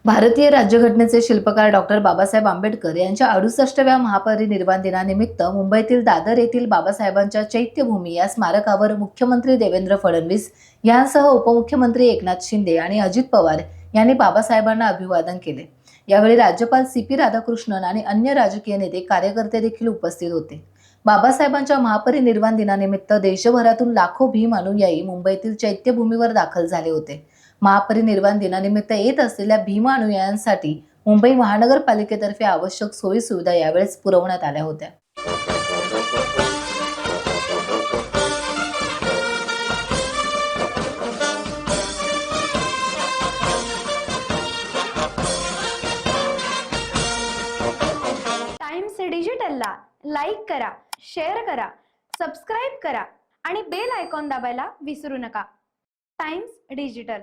भारतीय राज्यघटनेचे शिल्पकार डॉक्टर बाबासाहेब आंबेडकर यांच्या 68व्या महापरिनिर्वाण दिनानिमित्त मुंबईतील दादर येथील बाबासाहेबांच्या चैत्यभूमी या स्मारकावर मुख्यमंत्री देवेंद्र फडणवीस यांसह उपमुख्यमंत्री एकनाथ शिंदे आणि अजित पवार यांनी बाबासाहेबांना अभिवादन केले। यावेळी राज्यपाल CP राधाकृष्णन आणि अन्य राजकीय नेते कार्यकर्ते देखील उपस्थित होते। बाबासाहेबांच्या महापरिनिर्वाण दिनानिमित्त देशभरातून लाखो भीम अनुयायी मुंबईतील चैत्यभूमीवर दाखल झाले होते। महापरिनिर्वाण दिनानिमित्त येत असलेल्या भीम अनुयायांसाठी मुंबई महानगरपालिकेतर्फे आवश्यक सोयी सुविधा यावेळेस पुरवण्यात आल्या होत्या। टाइम्स डिजिटलला लाईक करा, शेअर करा, सबस्क्राइब करा आणि बेल आयकॉन दाबायला विसरू नका। Times digital.